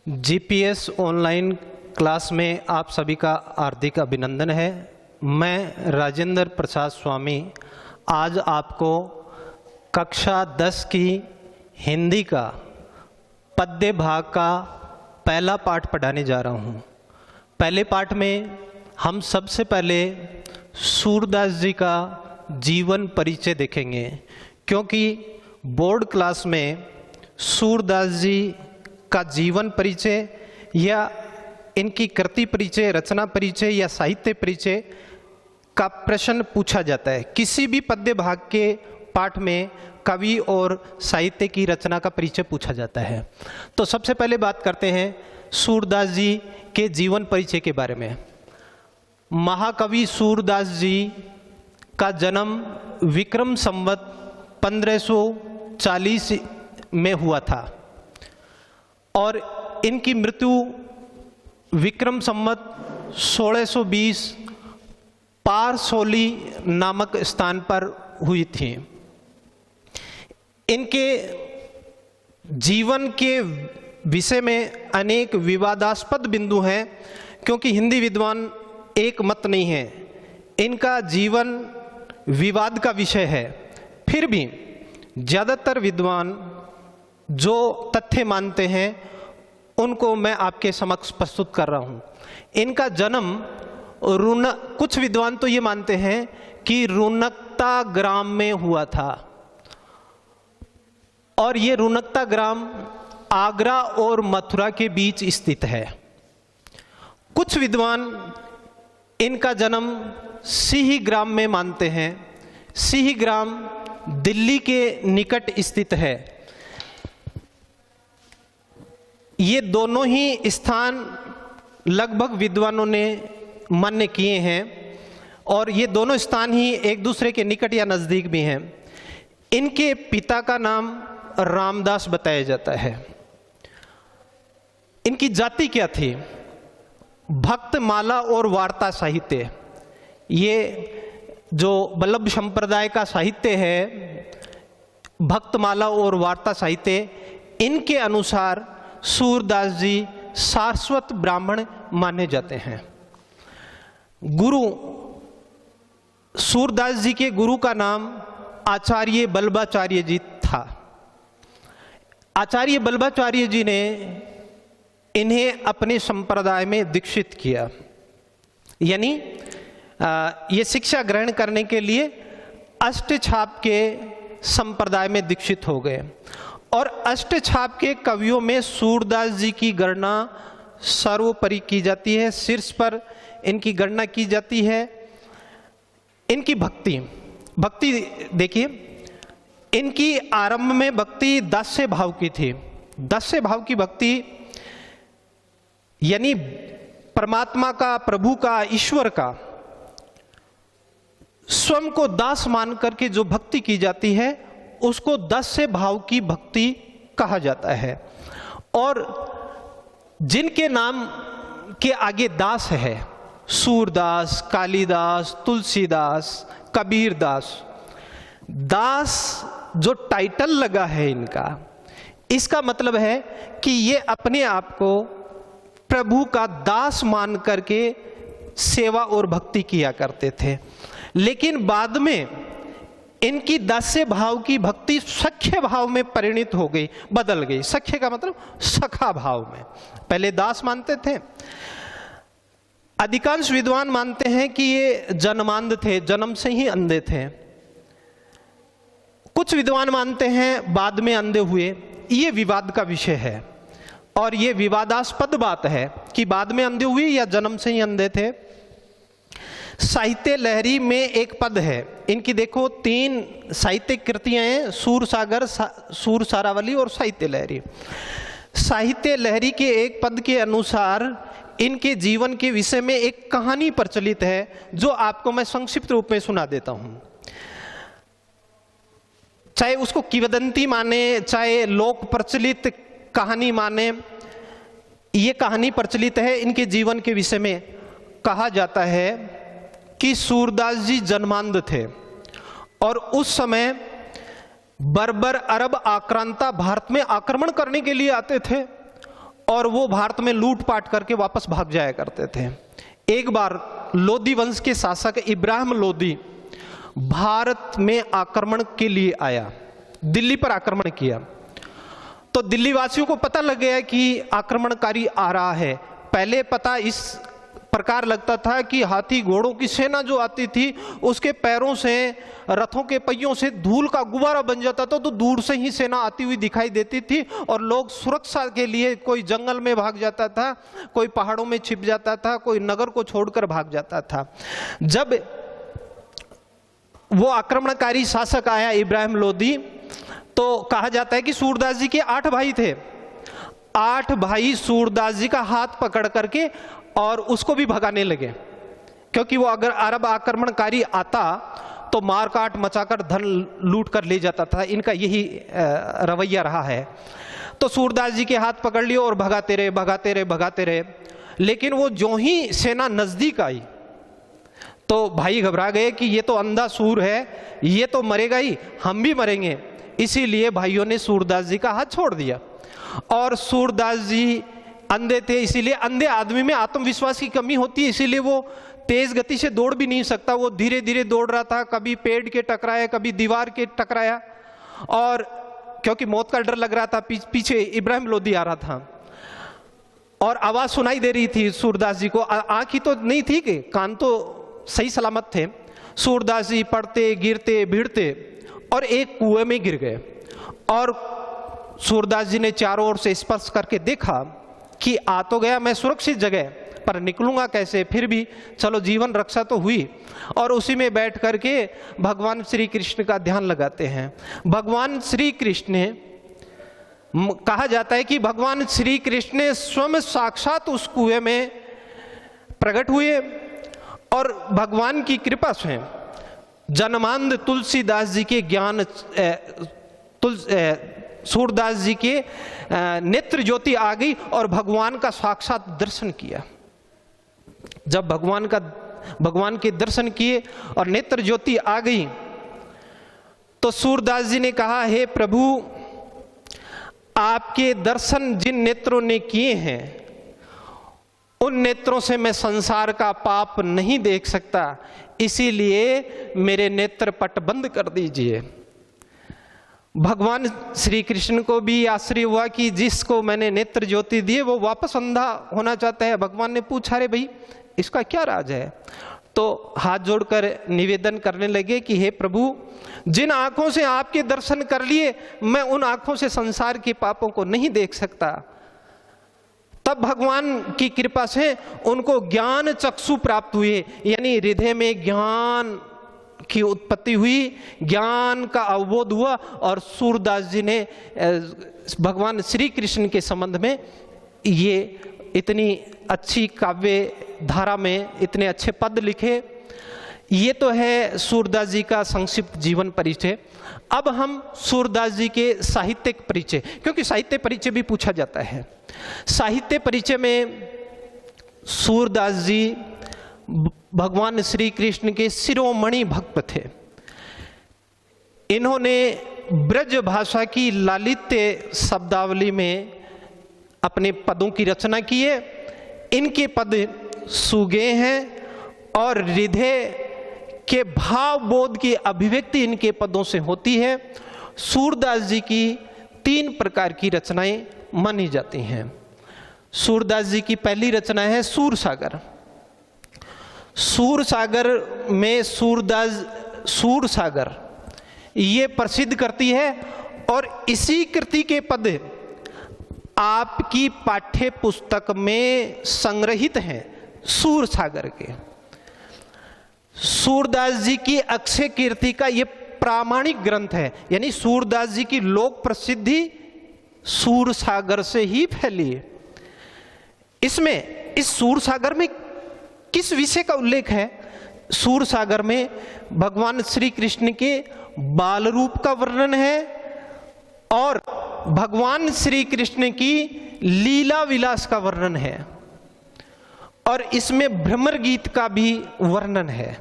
GPS online class में आप सभी का हार्दिक अभिनंदन है। मैं राजेंद्र प्रसाद स्वामी आज आपको कक्षा 10 की हिंदी का पद्य भाग का पहला पाठ पढ़ाने जा रहा हूँ। पहले पाठ में हम सबसे पहले सूरदास जी का जीवन परिचय देखेंगे, क्योंकि बोर्ड क्लास में सूरदास जी का जीवन परिचय या इनकी कृति परिचय, रचना परिचय या साहित्य परिचय का प्रश्न पूछा जाता है। किसी भी पद्य भाग के पाठ में कवि और साहित्य की रचना का परिचय पूछा जाता है। तो सबसे पहले बात करते हैं सूरदास जी के जीवन परिचय के बारे में। महाकवि सूरदास जी का जन्म विक्रम संवत 1540 में हुआ था और इनकी मृत्यु विक्रम संवत 1620 पारसोली नामक स्थान पर हुई थी। इनके जीवन के विषय में अनेक विवादास्पद बिंदु हैं, क्योंकि हिंदी विद्वान एक मत नहीं है। इनका जीवन विवाद का विषय है। फिर भी ज़्यादातर विद्वान जो तथ्य मानते हैं उनको मैं आपके समक्ष प्रस्तुत कर रहा हूँ। इनका जन्म कुछ विद्वान तो ये मानते हैं कि रुनकता ग्राम में हुआ था, और ये रुनकता ग्राम आगरा और मथुरा के बीच स्थित है। कुछ विद्वान इनका जन्म सिंहग्राम में मानते हैं। सिंहग्राम दिल्ली के निकट स्थित है। ये दोनों ही स्थान लगभग विद्वानों ने मान्य किए हैं, और ये दोनों स्थान ही एक दूसरे के निकट या नज़दीक भी हैं। इनके पिता का नाम रामदास बताया जाता है। इनकी जाति क्या थी? भक्तमाला और वार्ता साहित्य। ये जो वल्लभ संप्रदाय का साहित्य है, भक्तमाला और वार्ता साहित्य, इनके अनुसार सूरदास जी सारस्वत ब्राह्मण माने जाते हैं। गुरु सूरदास जी के गुरु का नाम आचार्य बल्लभाचार्य जी था। आचार्य बल्लभाचार्य जी ने इन्हें अपने संप्रदाय में दीक्षित किया, यानी ये शिक्षा ग्रहण करने के लिए अष्टछाप के संप्रदाय में दीक्षित हो गए। और अष्टछाप के कवियों में सूरदास जी की गणना सर्वोपरि की जाती है, शीर्ष पर इनकी गणना की जाती है। इनकी भक्ति देखिए, इनकी आरंभ में भक्ति दास्य भाव की थी। दास्य भाव की भक्ति यानी परमात्मा का, प्रभु का, ईश्वर का स्वयं को दास मान करके जो भक्ति की जाती है उसको दास्य भाव की भक्ति कहा जाता है। और जिनके नाम के आगे दास है, सूरदास, कालिदास, तुलसीदास, कबीरदास, दास जो टाइटल लगा है इनका, इसका मतलब है कि ये अपने आप को प्रभु का दास मान करके सेवा और भक्ति किया करते थे। लेकिन बाद में इनकी दास्य भाव की भक्ति सख्य भाव में परिणित हो गई, बदल गई। सख्य का मतलब सखा भाव में। पहले दास मानते थे। अधिकांश विद्वान मानते हैं कि ये जन्मांध थे, जन्म से ही अंधे थे। कुछ विद्वान मानते हैं बाद में अंधे हुए। ये विवाद का विषय है, और ये विवादास्पद बात है कि बाद में अंधे हुए या जन्म से ही अंधे थे। साहित्य लहरी में एक पद है इनकी, देखो 3 साहित्य कृतियां हैं, सूरसागर, सूर सारावली और साहित्य लहरी। साहित्य लहरी के एक पद के अनुसार इनके जीवन के विषय में एक कहानी प्रचलित है, जो आपको मैं संक्षिप्त रूप में सुना देता हूं। चाहे उसको किंवदंती माने, चाहे लोक प्रचलित कहानी माने, ये कहानी प्रचलित है। इनके जीवन के विषय में कहा जाता है कि सूरदास जी जन्मांध थे, और उस समय बर्बर अरब आक्रांता भारत में आक्रमण करने के लिए आते थे, और वो भारत में लूटपाट करके वापस भाग जाया करते थे। एक बार लोदी वंश के शासक इब्राहिम लोदी भारत में आक्रमण के लिए आया, दिल्ली पर आक्रमण किया। तो दिल्ली वासियों को पता लग गया कि आक्रमणकारी आ रहा है। पहले पता इस प्रकार लगता था कि हाथी घोड़ों की सेना जो आती थी उसके पैरों से, रथों के पहियों से धूल का गुब्बारा बन जाता था, तो दूर से ही सेना आती हुई दिखाई देती थी और लोग सुरक्षा के लिए कोई जंगल में भाग जाता था, कोई पहाड़ों में छिप जाता था, कोई नगर को छोड़कर भाग जाता था। जब वो आक्रमणकारी शासक आया इब्राहिम लोदी, तो कहा जाता है कि सूरदास जी के 8 भाई थे। 8 भाई सूरदास जी का हाथ पकड़ करके और उसको भी भगाने लगे, क्योंकि वो अगर अरब आक्रमणकारी आता तो मारकाट मचाकर धन लूट कर ले जाता था। इनका यही रवैया रहा है। तो सूरदास जी के हाथ पकड़ लिए और भगाते रहे, भगाते रहे, भगाते रहे। लेकिन वो जो ही सेना नजदीक आई तो भाई घबरा गए कि ये तो अंधा सूर है, ये तो मरेगा ही, हम भी मरेंगे। इसीलिए भाइयों ने सूरदास जी का हाथ छोड़ दिया। और सूरदास जी अंधे थे, इसीलिए अंधे आदमी में आत्मविश्वास की कमी होती है, इसीलिए वो तेज गति से दौड़ भी नहीं सकता। वो धीरे धीरे दौड़ रहा था, कभी पेड़ के टकराया, कभी दीवार के टकराया, और क्योंकि मौत का डर लग रहा था, पीछे इब्राहिम लोदी आ रहा था और आवाज सुनाई दे रही थी सूरदास जी को। आंख ही तो नहीं थी कि कान तो सही सलामत थे। सूरदास जी पड़ते, गिरते, भिड़ते और एक कुएं में गिर गए। और सूरदास जी ने चारों ओर से स्पर्श करके देखा कि आ तो गया मैं सुरक्षित जगह, पर निकलूंगा कैसे? फिर भी चलो जीवन रक्षा तो हुई। और उसी में बैठ करके भगवान श्री कृष्ण का ध्यान लगाते हैं। भगवान श्री कृष्ण ने, कहा जाता है कि भगवान श्री कृष्ण स्वयं साक्षात उस कुएं में प्रकट हुए और भगवान की कृपा से जन्मांध तुलसीदास जी के ज्ञान, सूरदास जी के नेत्र ज्योति आ गई और भगवान का साक्षात दर्शन किया। जब भगवान के दर्शन किए और नेत्र ज्योति आ गई तो सूरदास जी ने कहा, हे प्रभु, आपके दर्शन जिन नेत्रों ने किए हैं उन नेत्रों से मैं संसार का पाप नहीं देख सकता, इसीलिए मेरे नेत्र पट बंद कर दीजिए। भगवान श्री कृष्ण को भी आश्चर्य हुआ कि जिसको मैंने नेत्र ज्योति दी वो वापस अंधा होना चाहता है। भगवान ने पूछा, रे भाई इसका क्या राज है? तो हाथ जोड़कर निवेदन करने लगे कि हे प्रभु, जिन आंखों से आपके दर्शन कर लिए मैं उन आंखों से संसार के पापों को नहीं देख सकता। तब भगवान की कृपा से उनको ज्ञान चक्षु प्राप्त हुए, यानी हृदय में ज्ञान की उत्पत्ति हुई, ज्ञान का अवबोध हुआ और सूरदास जी ने भगवान श्री कृष्ण के संबंध में ये इतनी अच्छी काव्य धारा में इतने अच्छे पद लिखे। ये तो है सूरदास जी का संक्षिप्त जीवन परिचय। अब हम सूरदास जी के साहित्यिक परिचय, क्योंकि साहित्य परिचय भी पूछा जाता है। साहित्य परिचय में सूरदास जी भगवान श्री कृष्ण के शिरोमणि भक्त थे। इन्होंने ब्रज भाषा की लालित्य शब्दावली में अपने पदों की रचना की है। इनके पद सुगे हैं और हृदय के भाव बोध की अभिव्यक्ति इनके पदों से होती है। सूरदास जी की 3 प्रकार की रचनाएं मानी जाती हैं। सूरदास जी की पहली रचना है सूर सागर। सूर सागर में सूर सागर ये प्रसिद्ध करती है और इसी कृति के पद आपकी पाठ्य पुस्तक में संग्रहित हैं सूर सागर के। सूरदास जी की अक्षय कीर्ति का ये प्रामाणिक ग्रंथ है, यानी सूरदास जी की लोक प्रसिद्धि सूर सागर से ही फैली है। इसमें इस सूर सागर में किस विषय का उल्लेख है? सूर सागर में भगवान श्री कृष्ण के बाल रूप का वर्णन है और भगवान श्री कृष्ण की लीला विलास का वर्णन है और इसमें भ्रमर गीत का भी वर्णन है।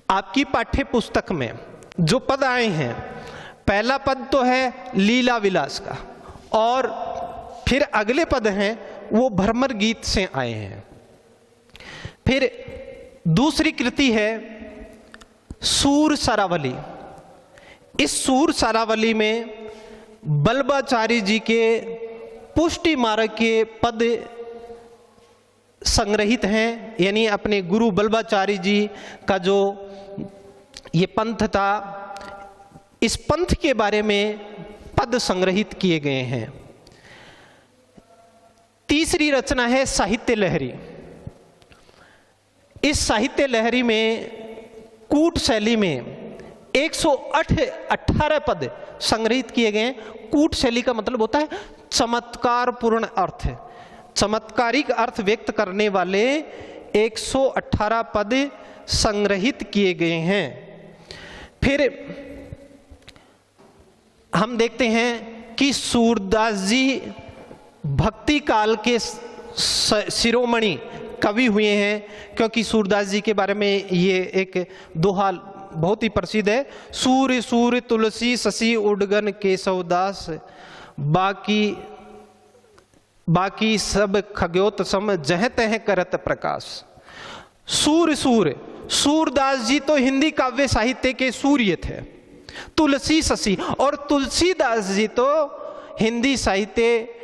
आपकी पाठ्य पुस्तक में जो पद आए हैं, पहला पद तो है लीला विलास का और फिर अगले पद हैं वो भ्रमर गीत से आए हैं। फिर दूसरी कृति है सूर सरावली। इस सूर सरावली में बल्बाचारी जी के पुष्टि मार्ग के पद संग्रहित हैं, यानी अपने गुरु बल्बाचारी जी का जो ये पंथ था, इस पंथ के बारे में पद संग्रहित किए गए हैं। तीसरी रचना है साहित्य लहरी। इस साहित्य लहरी में कूट शैली में 118 पद संग्रहित किए गए हैं। कूट शैली का मतलब होता है चमत्कार पूर्ण अर्थ, चमत्कारिक अर्थ व्यक्त करने वाले 118 पद संग्रहित किए गए हैं। फिर हम देखते हैं कि सूरदास जी भक्ति काल के शिरोमणि कवि हुए हैं, क्योंकि सूरदास जी के बारे में ये एक दोहा बहुत ही प्रसिद्ध है। सूर्य सूर्य तुलसी शशि उडगन केशवदास, बाकी सब खग्योत सम जह तह करत प्रकाश। सूर्य सूर्य, सूरदास जी तो हिंदी काव्य साहित्य के सूर्य थे। तुलसी शशि, और तुलसीदास जी तो हिंदी साहित्य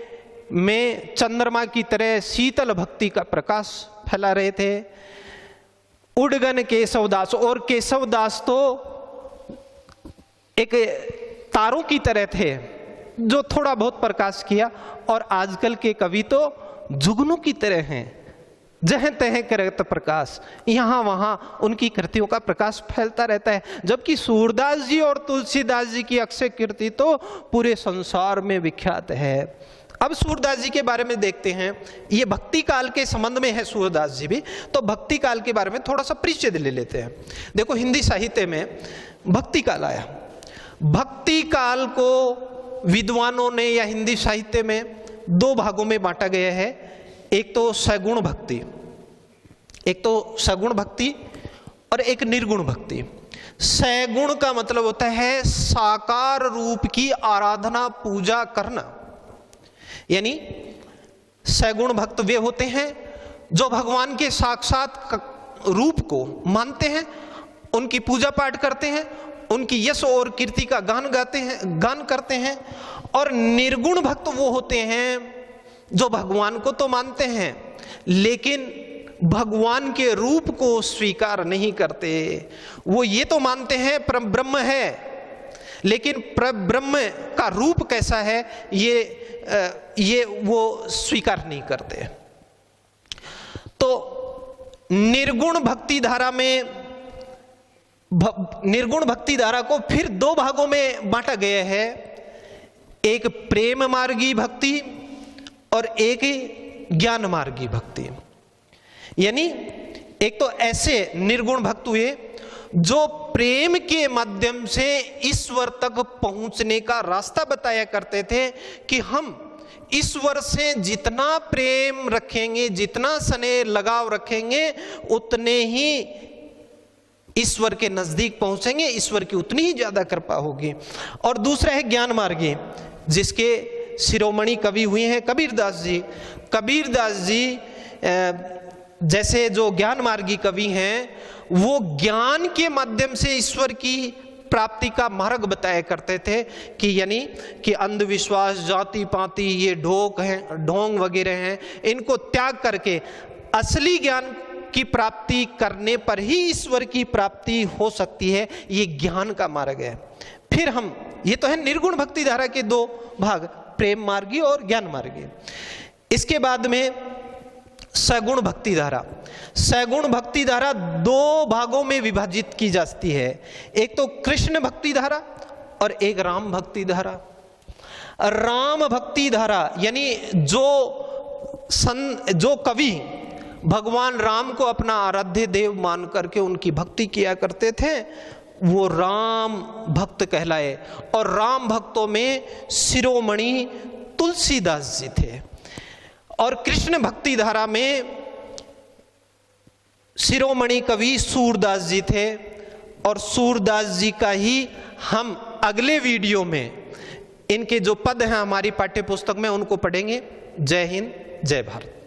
में चंद्रमा की तरह शीतल भक्ति का प्रकाश फैला रहे थे। उडगन केशवदास, और केशवदास तो एक तारों की तरह थे जो थोड़ा बहुत प्रकाश किया, और आजकल के कवि तो जुगनू की तरह हैं, जह तह करत प्रकाश, यहाँ वहाँ उनकी कृतियों का प्रकाश फैलता रहता है। जबकि सूरदास जी और तुलसीदास जी की अक्षय कीर्ति तो पूरे संसार में विख्यात है। अब सूरदास जी के बारे में देखते हैं, ये भक्ति काल के संबंध में है सूरदास जी भी, तो भक्ति काल के बारे में थोड़ा सा परिचय ले लेते हैं। देखो, हिंदी साहित्य में भक्ति काल आया। भक्ति काल को विद्वानों ने या हिंदी साहित्य में दो भागों में बांटा गया है। एक तो सगुण भक्ति, एक तो सगुण भक्ति और एक निर्गुण भक्ति। सगुण का मतलब होता है साकार रूप की आराधना पूजा करना, यानी सगुण भक्त वे होते हैं जो भगवान के साक्षात रूप को मानते हैं, उनकी पूजा पाठ करते हैं, उनकी यश और कीर्ति का गान करते हैं। और निर्गुण भक्त वो होते हैं जो भगवान को तो मानते हैं लेकिन भगवान के रूप को स्वीकार नहीं करते। वो ये तो मानते हैं परम ब्रह्म है, लेकिन परम ब्रह्म का रूप कैसा है ये वो स्वीकार नहीं करते। तो निर्गुण भक्ति धारा में निर्गुण भक्ति धारा को फिर दो भागों में बांटा गया है। एक प्रेम मार्गी भक्ति और एक ज्ञान मार्गी भक्ति। यानी एक तो ऐसे निर्गुण भक्त हुए जो प्रेम के माध्यम से ईश्वर तक पहुंचने का रास्ता बताया करते थे कि हम ईश्वर से जितना प्रेम रखेंगे, जितना स्नेह लगाव रखेंगे, उतने ही ईश्वर के नजदीक पहुंचेंगे, ईश्वर की उतनी ही ज्यादा कृपा होगी। और दूसरा है ज्ञान मार्गी, जिसके शिरोमणि कवि हुए हैं कबीरदास जी। कबीरदास जी जैसे जो ज्ञान मार्गी कवि हैं, वो ज्ञान के माध्यम से ईश्वर की प्राप्ति का मार्ग बताया करते थे कि यानी कि अंधविश्वास, जाति पाति, ये ढोंग वगैरह हैं, इनको त्याग करके असली ज्ञान की प्राप्ति करने पर ही ईश्वर की प्राप्ति हो सकती है। ये ज्ञान का मार्ग है। फिर हम, ये तो है निर्गुण भक्ति धारा के दो भाग, प्रेम मार्गी और ज्ञान मार्गी। इसके बाद में सगुण भक्ति धारा। सगुण भक्ति धारा दो भागों में विभाजित की जाती है। एक तो कृष्ण भक्ति धारा और एक राम भक्ति धारा। राम भक्ति धारा यानी जो कवि भगवान राम को अपना आराध्य देव मान करके उनकी भक्ति किया करते थे, वो राम भक्त कहलाए। और राम भक्तों में शिरोमणि तुलसीदास जी थे। और कृष्ण भक्ति धारा में शिरोमणि कवि सूरदास जी थे। और सूरदास जी का ही हम अगले वीडियो में इनके जो पद हैं हमारी पाठ्य पुस्तक में उनको पढ़ेंगे। जय हिंद, जय भारत।